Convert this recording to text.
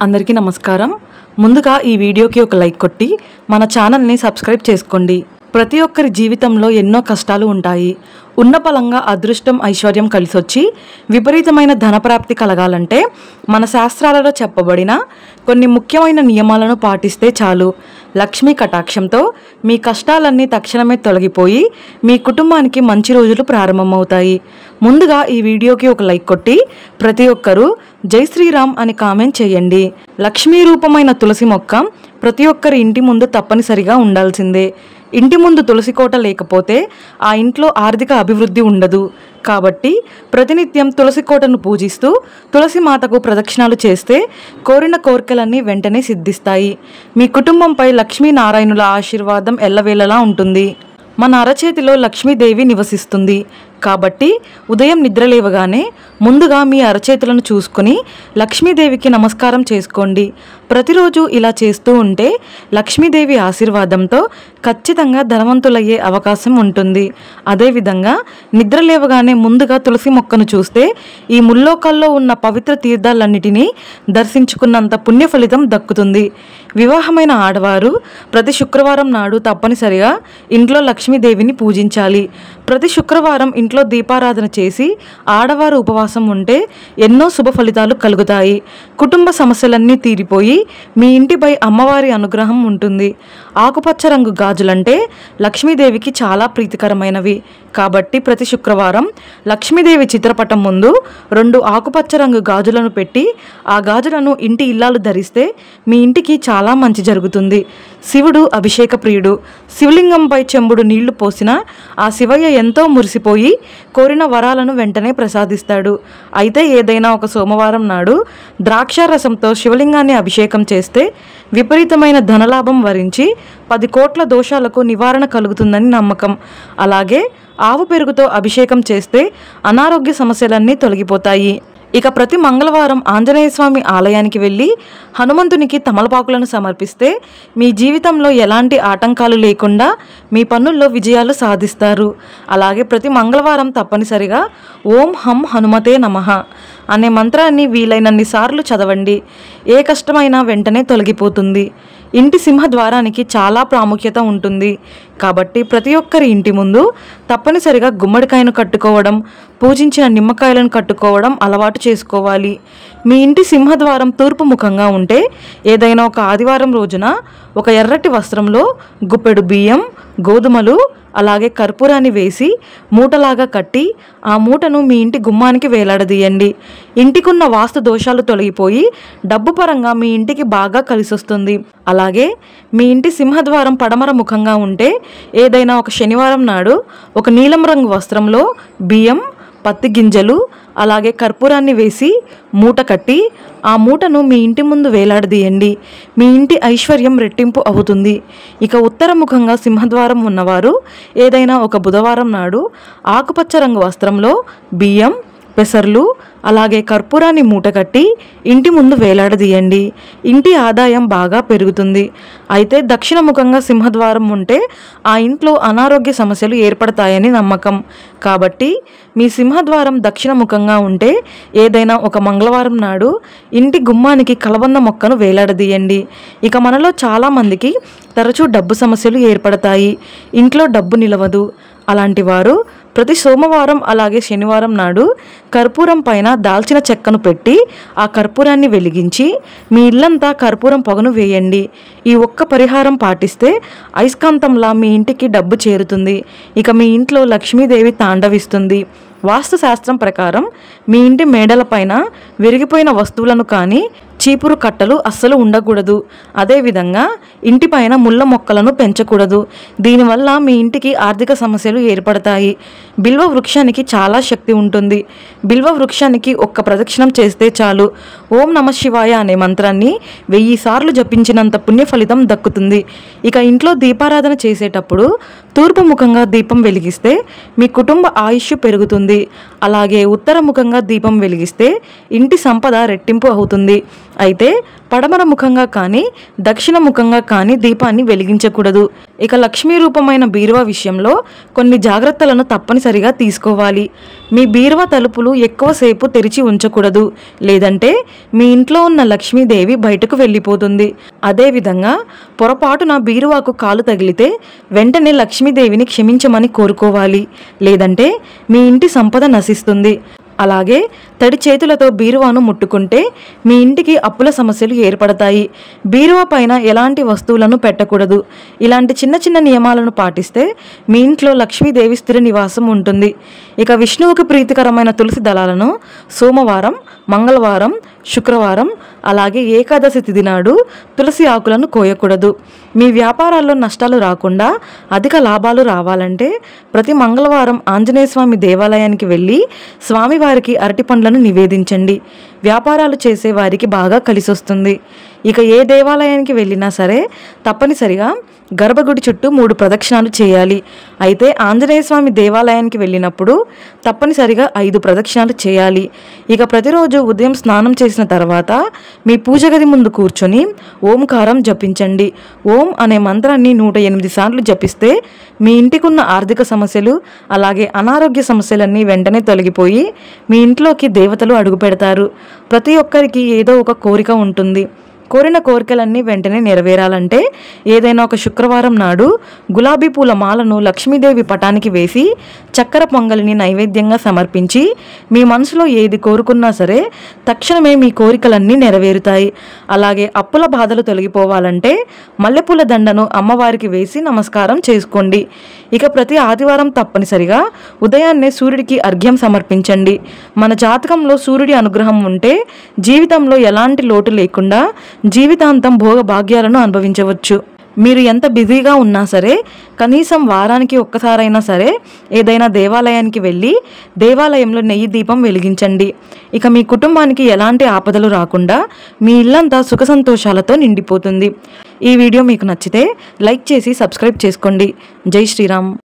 అందరికీ నమస్కారం। ముందుగా ఈ వీడియోకి ఒక లైక్ కొట్టి మన ఛానల్ని సబ్స్క్రైబ్ చేసుకోండి। ప్రతి ఒక్కరి జీవితంలో ఎన్నో కష్టాలు ఉంటాయి। ఉన్న పలంగా అదృష్టం ఐశ్వర్యం కలిసొచ్చి విపరీతమైన ధనప్రాప్తి కలగాలంటే మన శాస్త్రాలలో చెప్పబడిన కొన్ని ముఖ్యమైన నియమాలను పాటిస్తే చాలు। లక్ష్మీ కటాక్షంతో మీ కష్టాలన్నీ తక్షణమే తొలగిపోయి మీ కుటుంబానికి మంచి రోజులు ప్రారంభమవుతాయి। ముందుగా ఈ వీడియోకి ఒక లైక్ కొట్టి ప్రతి ఒక్కరూ జై శ్రీరామ్ అని కామెంట్ చేయండి। లక్ష్మీ రూపమైన తులసి మొక్క ప్రతి ఒక్కరి ఇంటి ముందు తప్పనిసరిగా ఉండాల్సిందే। ఇంటి ముందు తులసి కోట లేకపోతే ఆ ఇంట్లో ఆర్థిక అభివృద్ధి ఉండదు। కాబట్టి ప్రతినిత్యం తులసి కోటను పూజిస్తూ తులసి మాతకు ప్రదక్షిణాలు చేస్తే కోరిన కోరికలన్నీ వెంటనే సిద్ధిస్తాయి। మీ కుటుంబంపై లక్ష్మీనారాయణుల ఆశీర్వాదం ఎల్లవేళలా ఉంటుంది। మన అరచేతిలో లక్ష్మీదేవి నివసిస్తుంది కాబట్టి ఉదయం నిద్రలేవగానే ముందుగా మీ అరచేతులను చూసుకొని లక్ష్మీదేవికి నమస్కారం చేసుకోండి। ప్రతిరోజు ఇలా చేస్తూ ఉంటే లక్ష్మీదేవి ఆశీర్వాదంతో ఖచ్చితంగా ధనవంతులయ్యే అవకాశం ఉంటుంది। అదేవిధంగా నిద్రలేవగానే ముందుగా తులసి మొక్కను చూస్తే ఈ ముల్లోకాల్లో ఉన్న పవిత్ర తీర్థాలన్నిటినీ దర్శించుకున్నంత పుణ్య ఫలితం దక్కుతుంది। వివాహమైన ఆడవారు ప్రతి శుక్రవారం నాడు తప్పనిసరిగా ఇంట్లో లక్ష్మీదేవిని పూజించాలి। ప్రతి శుక్రవారం ఇంట్లో దీపారాధన చేసి ఆడవారు ఉపవాసం ఉంటే ఎన్నో శుభ ఫలితాలు కలుగుతాయి। కుటుంబ సమస్యలన్నీ తీరిపోయి మీ ఇంటిపై అమ్మవారి అనుగ్రహం ఉంటుంది। ఆకుపచ్చ రంగు గాజులంటే లక్ష్మీదేవికి చాలా ప్రీతికరమైనవి కాబట్టి ప్రతి శుక్రవారం లక్ష్మీదేవి చిత్రపటం ముందు 2 ఆకుపచ్చ రంగు గాజులను పెట్టి ఆ గాజులను ఇంటి ఇల్లాలు ధరిస్తే మీ ఇంటికి చాలా మంచి జరుగుతుంది। శివుడు అభిషేక ప్రియుడు। శివలింగంపై చెంబుడు నీళ్లు పోసినా ఆ శివయ్య ఎంతో మురిసిపోయి కోరిన వరాలను వెంటనే ప్రసాదిస్తాడు। అయితే ఏదైనా ఒక సోమవారం నాడు ద్రాక్షారసంతో శివలింగాన్ని అభిషేకం చేస్తే విపరీతమైన ధనలాభం వరించి 10 కోట్ల దోషాలకు నివారణ కలుగుతుందని నమ్మకం। అలాగే ఆవు పెరుగుతో అభిషేకం చేస్తే అనారోగ్య సమస్యలన్నీ తొలగిపోతాయి। ఇక ప్రతి మంగళవారం ఆంజనేయ స్వామి ఆలయానికి వెళ్ళి హనుమంతునికి తమలపాకులను సమర్పిస్తే మీ జీవితంలో ఎలాంటి ఆటంకాలు లేకుండా మీ పనుల్లో విజయాలు సాధిస్తారు। అలాగే ప్రతి మంగళవారం తప్పనిసరిగా ఓం హం హనుమతే నమః అనే మంత్రాన్ని వీలైనన్ని సార్లు చదవండి। ఏ కష్టమైనా వెంటనే తొలగిపోతుంది। ఇంటి సింహద్వారానికి చాలా ప్రాముఖ్యత ఉంటుంది కాబట్టి ప్రతి ఒక్కరి ఇంటి ముందు తప్పనిసరిగా గుమ్మడికాయను కట్టుకోవడం, పూజించిన నిమ్మకాయలను కట్టుకోవడం అలవాటు చేసుకోవాలి। మీ ఇంటి సింహద్వారం తూర్పు ముఖంగా ఉంటే ఏదైనా ఒక ఆదివారం రోజున ఒక ఎర్రటి వస్త్రంలో గుప్పెడు బియ్యం, గోధుమలు అలాగే కర్పూరాన్ని వేసి మూటలాగా కట్టి ఆ మూటను మీ ఇంటి గుమ్మానికి వేలాడదీయండి। ఇంటికున్న వాస్తు దోషాలు తొలగిపోయి డబ్బు పరంగా మీ ఇంటికి బాగా కలిసొస్తుంది। అలాగే మీ ఇంటి సింహద్వారం పడమర ముఖంగా ఉంటే ఏదైనా ఒక శనివారం నాడు ఒక నీలం రంగు వస్త్రంలో బియ్యం, పత్తి గింజలు అలాగే కర్పూరాన్ని వేసి మూట కట్టి ఆ మూటను మీ ఇంటి ముందు వేలాడదీయండి। మీ ఇంటి ఐశ్వర్యం రెట్టింపు అవుతుంది। ఇక ఉత్తర ముఖంగా సింహద్వారం ఉన్నవారు ఏదైనా ఒక బుధవారం నాడు ఆకుపచ్చ రంగు వస్త్రంలో బియ్యం, పెసర్లు అలాగే కర్పూరాన్ని మూటకట్టి ఇంటి ముందు వేలాడదీయండి। ఇంటి ఆదాయం బాగా పెరుగుతుంది। అయితే దక్షిణ ముఖంగా సింహద్వారం ఉంటే ఆ ఇంట్లో అనారోగ్య సమస్యలు ఏర్పడతాయని నమ్మకం కాబట్టి మీ సింహద్వారం దక్షిణ ముఖంగా ఉంటే ఏదైనా ఒక మంగళవారం నాడు ఇంటి గుమ్మానికి కలబంద మొక్కను వేలాడదీయండి। ఇక మనలో చాలామందికి తరచూ డబ్బు సమస్యలు ఏర్పడతాయి, ఇంట్లో డబ్బు నిలవదు। అలాంటి వారు ప్రతి సోమవారం అలాగే శనివారం నాడు కర్పూరం పైన దాల్చిన చెక్కను పెట్టి ఆ కర్పూరాన్ని వెలిగించి మీ ఇల్లంతా కర్పూరం పొగను వేయండి। ఈ ఒక్క పరిహారం పాటిస్తే అయస్కాంతంలా మీ ఇంటికి డబ్బు చేరుతుంది। ఇక మీ ఇంట్లో లక్ష్మీదేవి తాండవిస్తుంది। వాస్తుశాస్త్రం ప్రకారం మీ ఇంటి మేడలపైన విరిగిపోయిన వస్తువులను కానీ చీపురు కట్టలు అస్సలు ఉండకూడదు। అదేవిధంగా ఇంటిపైన ముళ్ళ మొక్కలను పెంచకూడదు। దీనివల్ల మీ ఇంటికి ఆర్థిక సమస్యలు ఏర్పడతాయి। బిల్వ వృక్షానికి చాలా శక్తి ఉంటుంది। బిల్వ వృక్షానికి ఒక్క ప్రదక్షిణం చేస్తే చాలు। ఓం నమః శివాయ అనే మంత్రాన్ని 1000 సార్లు జపించినంత పుణ్య ఫలితం దక్కుతుంది। ఇక ఇంట్లో దీపారాధన చేసేటప్పుడు తూర్పు ముఖంగా దీపం వెలిగిస్తే మీ కుటుంబ ఆయుష్ పెరుగుతుంది। అలాగే ఉత్తర ముఖంగా దీపం వెలిగిస్తే ఇంటి సంపద రెట్టింపు అవుతుంది। అయితే పడమర ముఖంగా కానీ దక్షిణ ముఖంగా కానీ దీపాన్ని వెలిగించకూడదు. ఇక లక్ష్మీ రూపమైన బీరువా విషయంలో కొన్ని జాగ్రత్తలను తప్పనిసరిగా తీసుకోవాలి. మీ బీరువా తలుపులు ఎక్కువసేపు తెరిచి ఉంచకూడదు, లేదంటే మీ ఇంట్లో ఉన్న లక్ష్మీదేవి బయటకు వెళ్ళిపోతుంది. అదేవిధంగా పొరపాటున బీరువాకు కాలు తగిలితే వెంటనే లక్ష్మీదేవిని క్షమించమని కోరుకోవాలి, లేదంటే మీ ఇంటి సంపద నశిస్తుంది. అలాగే తడి చేతులతో బీరువాను ముట్టుకుంటే మీ ఇంటికి అప్పుల సమస్యలు ఏర్పడతాయి. బీరువా పైన ఎలాంటి వస్తువులను పెట్టకూడదు. ఇలాంటి చిన్న చిన్న నియమాలను పాటిస్తే మీ ఇంట్లో లక్ష్మీదేవి స్థిర నివాసం ఉంటుంది. ఇక విష్ణువుకి ప్రీతికరమైన తులసి దళాలను సోమవారం, మంగళవారం, శుక్రవారం అలాగే ఏకాదశి తిథి నాడు తులసి ఆకులను కోయకూడదు. మీ వ్యాపారాల్లో నష్టాలు రాకుండా అధిక లాభాలు రావాలంటే ప్రతి మంగళవారం ఆంజనేయ స్వామి దేవాలయానికి వెళ్ళి స్వామివారికి అరటి పండ్లను నివేదించండి. వ్యాపారాలు చేసే వారికి బాగా కలిసొస్తుంది. ఇక ఏ దేవాలయానికి వెళ్ళినా సరే తప్పనిసరిగా గర్భగుడి చుట్టూ 3 ప్రదక్షిణాలు చేయాలి. అయితే ఆంజనేయ స్వామి దేవాలయానికి వెళ్ళినప్పుడు తప్పనిసరిగా 5 ప్రదక్షిణాలు చేయాలి. ఇక ప్రతిరోజు ఉదయం స్నానం చేసిన తర్వాత మీ పూజ గది ముందు కూర్చొని ఓంకారం జపించండి. ఓం అనే మంత్రాన్ని 108 సార్లు జపిస్తే మీ ఇంటికున్న ఆర్థిక సమస్యలు అలాగే అనారోగ్య సమస్యలన్నీ వెంటనే తొలగిపోయి మీ ఇంట్లోకి దేవతలు అడుగు పెడతారు. ప్రతి ఒక్కరికి ఏదో ఒక కోరిక ఉంటుంది. కోరిన కోరికలన్నీ వెంటనే నెరవేరాలంటే ఏదైనా ఒక శుక్రవారం నాడు గులాబీ పూల మాలను లక్ష్మీదేవి పటానికి వేసి చక్కెర పొంగలిని నైవేద్యంగా సమర్పించి మీ మనసులో ఏది కోరుకున్నా సరే తక్షణమే మీ కోరికలన్నీ నెరవేరుతాయి. అలాగే అప్పుల బాధలు తొలగిపోవాలంటే మల్లెపూల దండను అమ్మవారికి వేసి నమస్కారం చేసుకోండి. ఇక ప్రతి ఆదివారం తప్పనిసరిగా ఉదయాన్నే సూర్యుడికి అర్ఘ్యం సమర్పించండి. మన జాతకంలో సూర్యుడి అనుగ్రహం ఉంటే జీవితంలో ఎలాంటి లోటు లేకుండా జీవితాంతం భోగ భాగ్యాలను అనుభవించవచ్చు. మీరు ఎంత బిజీగా ఉన్నా సరే కనీసం వారానికి ఒక్కసారైనా సరే ఏదైనా దేవాలయానికి వెళ్ళి దేవాలయంలో నెయ్యి దీపం వెలిగించండి. ఇక మీ కుటుంబానికి ఎలాంటి ఆపదలు రాకుండా మీ ఇల్లంతా సుఖ సంతోషాలతో నిండిపోతుంది. ఈ వీడియో మీకు నచ్చితే లైక్ చేసి సబ్స్క్రైబ్ చేసుకోండి. జై శ్రీరామ్.